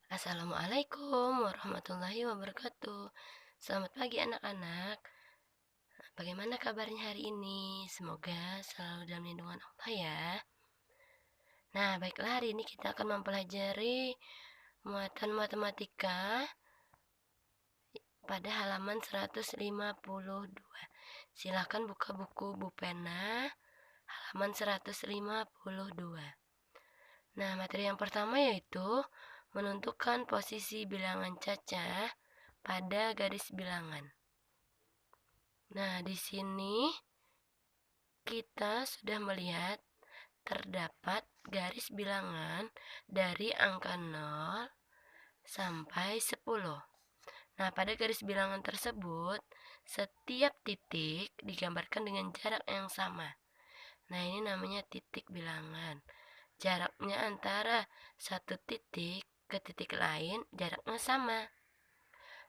Assalamualaikum warahmatullahi wabarakatuh. Selamat pagi anak-anak. Bagaimana kabarnya hari ini? Semoga selalu dalam lindungan Allah ya. Nah, baiklah hari ini kita akan mempelajari muatan matematika pada halaman 152. Silahkan buka buku Bupena halaman 152. Nah, materi yang pertama yaitu menentukan posisi bilangan cacah pada garis bilangan. Nah, di sini kita sudah melihat terdapat garis bilangan dari angka 0 sampai 10. Nah, pada garis bilangan tersebut, setiap titik digambarkan dengan jarak yang sama. Nah, ini namanya titik bilangan. Jaraknya antara satu titik ke titik lain, jaraknya sama.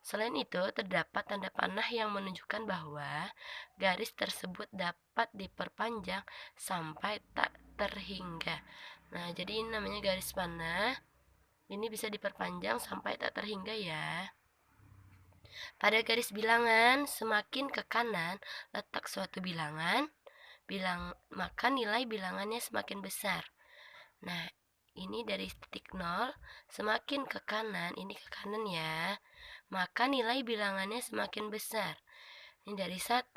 Selain itu, terdapat tanda panah yang menunjukkan bahwa garis tersebut dapat diperpanjang sampai tak terhingga. Nah, jadi ini namanya garis panah. Ini bisa diperpanjang sampai tak terhingga ya. Pada garis bilangan, semakin ke kanan letak suatu bilangan, maka nilai bilangannya semakin besar. Nah, ini dari titik 0 semakin ke kanan, ini ke kanan ya, maka nilai bilangannya semakin besar. Ini dari 1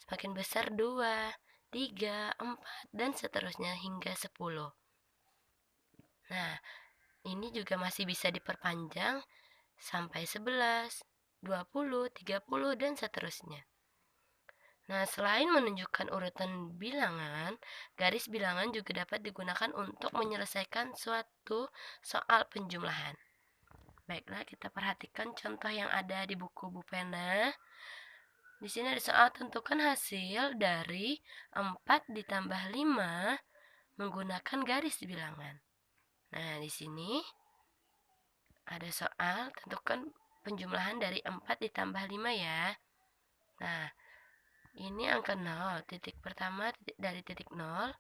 semakin besar 2, 3, 4 dan seterusnya hingga 10. Nah, ini juga masih bisa diperpanjang sampai 11, 20, 30 dan seterusnya. Nah, selain menunjukkan urutan bilangan, garis bilangan juga dapat digunakan untuk menyelesaikan suatu soal penjumlahan. Baiklah, kita perhatikan contoh yang ada di buku Bupena. Di sini ada soal tentukan hasil dari 4 ditambah 5 menggunakan garis bilangan. Nah, di sini ada soal tentukan penjumlahan dari 4 ditambah 5 ya. Nah, ini angka 0, titik pertama dari titik 0,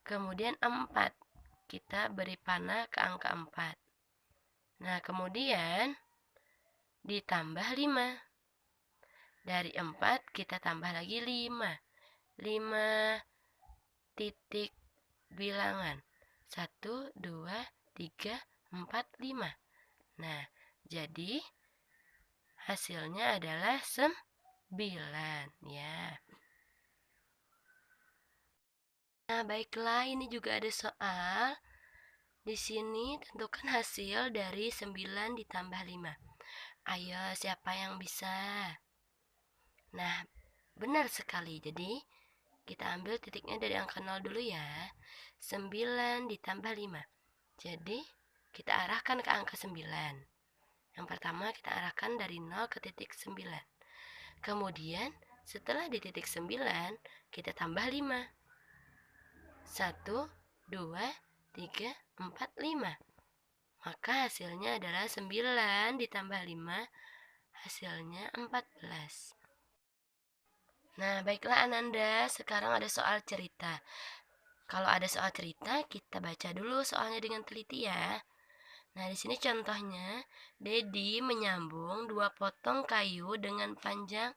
kemudian 4. Kita beri panah ke angka 4. Nah, kemudian ditambah 5. Dari 4 kita tambah lagi 5. 5 titik bilangan. 1, 2, 3, 4, 5. Nah, jadi hasilnya adalah 9 ya. Nah, baiklah, ini juga ada soal. Di sini tentukan hasil dari 9 ditambah 5. Ayo, siapa yang bisa? Nah, benar sekali. Jadi, kita ambil titiknya dari angka 0 dulu ya. 9 ditambah 5. Jadi, kita arahkan ke angka 9. Yang pertama, kita arahkan dari 0 ke titik 9. Kemudian, setelah di titik 9, kita tambah 5. 1, 2, 3, 4, 5. Maka hasilnya adalah 9 ditambah 5, hasilnya 14. Nah, baiklah Ananda, sekarang ada soal cerita. Kalau ada soal cerita, kita baca dulu soalnya dengan teliti ya. Nah, di sini contohnya, Dedi menyambung 2 potong kayu dengan panjang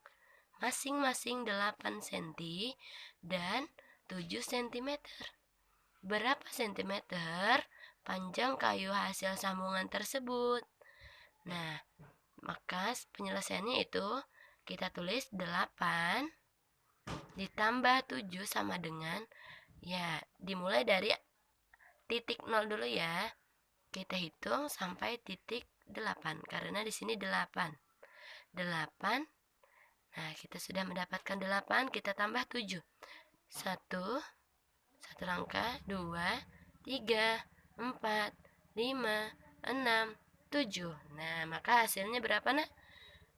masing-masing 8 cm dan 7 cm. Berapa sentimeter panjang kayu hasil sambungan tersebut? Nah, maka penyelesaiannya itu kita tulis 8 ditambah 7 sama dengan, ya, dimulai dari titik 0 dulu ya. Kita hitung sampai titik 8 karena di sini 8. 8. Nah, kita sudah mendapatkan 8, kita tambah 7. 1 satu langkah, 2, 3, 4, 5, 6, 7. Nah, maka hasilnya berapa, Nak?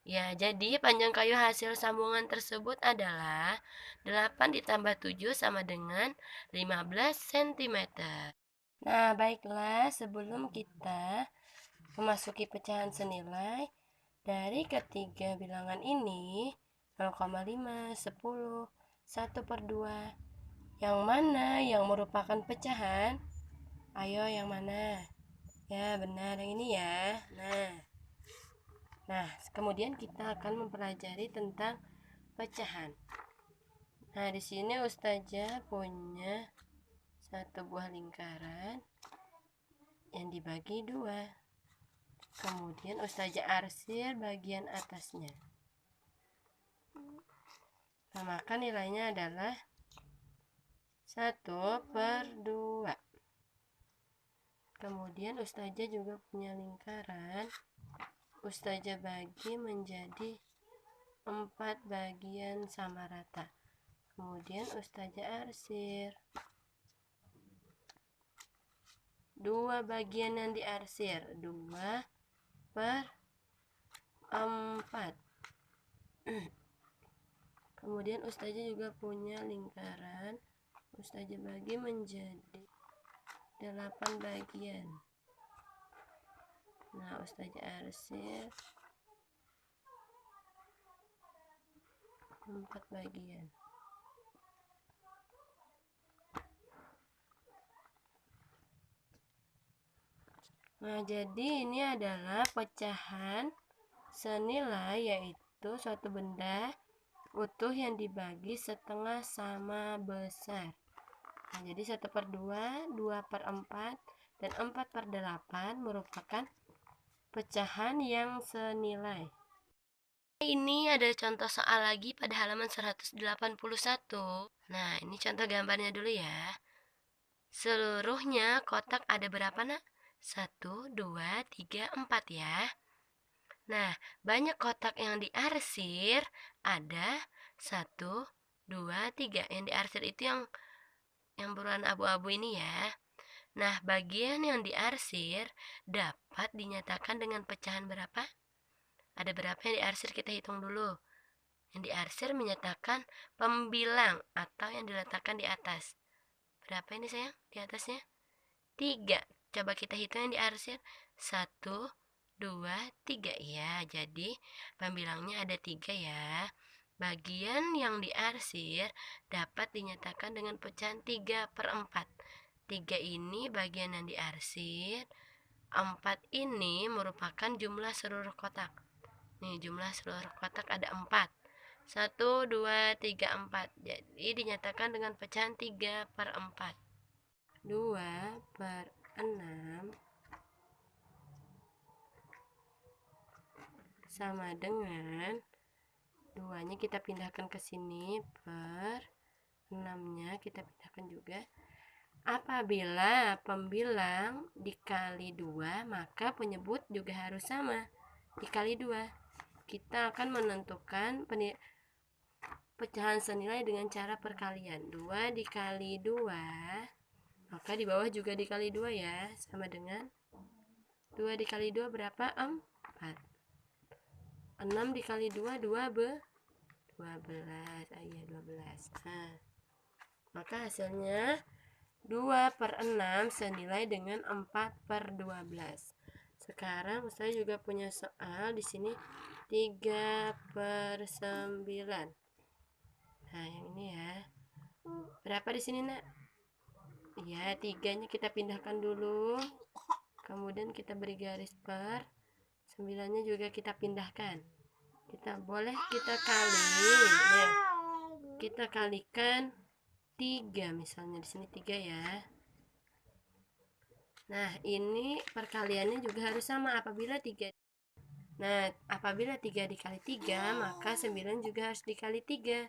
Ya, jadi panjang kayu hasil sambungan tersebut adalah 8 ditambah 7 sama dengan 15 cm. Nah, baiklah, sebelum kita memasuki pecahan senilai, dari ketiga bilangan ini, 0,5, 10, 1/2, yang mana yang merupakan pecahan? Ayo, yang mana? Ya, benar yang ini ya. Nah, kemudian kita akan mempelajari tentang pecahan. Nah, di sini Ustazah punya satu buah lingkaran yang dibagi dua. Kemudian Ustazah arsir bagian atasnya. Nah, maka nilainya adalah 1/2. Kemudian Ustazah juga punya lingkaran. Ustazah bagi menjadi 4 bagian sama rata. Kemudian Ustazah arsir. 2 bagian yang diarsir, 2/4. Kemudian Ustazah juga punya lingkaran. Ustazah bagi menjadi 8 bagian. Nah, Ustazah arsir 4 bagian. Nah, jadi ini adalah pecahan senilai, yaitu suatu benda utuh yang dibagi setengah sama besar. Nah, jadi 1/2, 2/4, dan 4/8 merupakan pecahan yang senilai. Ini ada contoh soal lagi pada halaman 181. Nah, ini contoh gambarnya dulu ya. Seluruhnya kotak ada berapa, nak? 1, 2, 3, 4 ya. Nah, banyak kotak yang diarsir ada 1, 2, 3. Yang diarsir itu yang berwarna abu-abu ini ya. Nah, bagian yang diarsir dapat dinyatakan dengan pecahan berapa? Ada berapa yang diarsir? Kita hitung dulu. Yang diarsir menyatakan pembilang atau yang diletakkan di atas. Berapa ini sayang di atasnya? 3. Coba kita hitung yang diarsir. 1, 2, 3. Ya, jadi pembilangnya ada 3 ya. Bagian yang diarsir dapat dinyatakan dengan pecahan 3/4. 3 ini bagian yang diarsir. 4 ini merupakan jumlah seluruh kotak. Nih, jumlah seluruh kotak ada 4. 1, 2, 3, 4. Jadi dinyatakan dengan pecahan 3/4. 2/6 sama dengan 2-nya kita pindahkan ke sini, per 6-nya kita pindahkan juga. Apabila pembilang dikali 2, maka penyebut juga harus sama, dikali 2. Kita akan menentukan pecahan senilai dengan cara perkalian. 2 dikali 2, maka di bawah juga dikali 2 ya, sama dengan 2 dikali 2 berapa? 4. 6 dikali 2, 12. Iya, 12. Nah, maka hasilnya 2/6 senilai dengan 4/12. Sekarang saya juga punya soal di sini 3/9. Nah, yang ini ya. Berapa di sini, nak? Ya, 3-nya kita pindahkan dulu. Kemudian kita beri garis per. 9-nya juga kita pindahkan. Kita kali. Ya. Kita kalikan 3 misalnya di sini 3 ya. Nah, ini perkaliannya juga harus sama apabila 3. Nah, apabila 3 dikali 3, maka 9 juga harus dikali 3.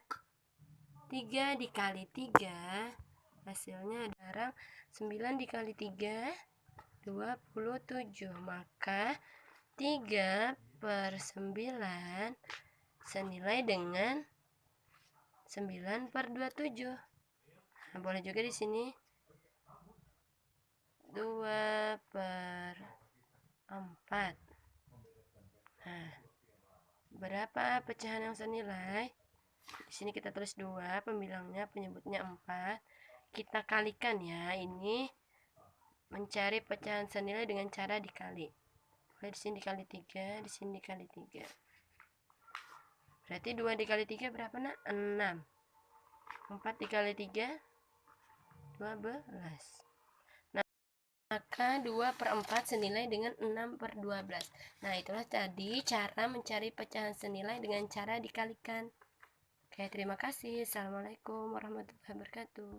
3 dikali 3, hasilnya sekarang 9 dikali 3, 27. Maka 3/9 senilai dengan 9/27. Nah, boleh juga di sini 2/4. Nah, berapa pecahan yang senilai? Di sini kita tulis 2, pembilangnya, penyebutnya 4. Kita kalikan ya, ini mencari pecahan senilai dengan cara dikali. Di sini dikali 3, di sini dikali 3. Berarti 2 dikali 3 berapa, nak? 6. 4 dikali 3, 12. Maka 2/4 senilai dengan 6/12. Nah, itulah tadi cara mencari pecahan senilai dengan cara dikalikan. Oke, terima kasih. Assalamualaikum warahmatullahi wabarakatuh.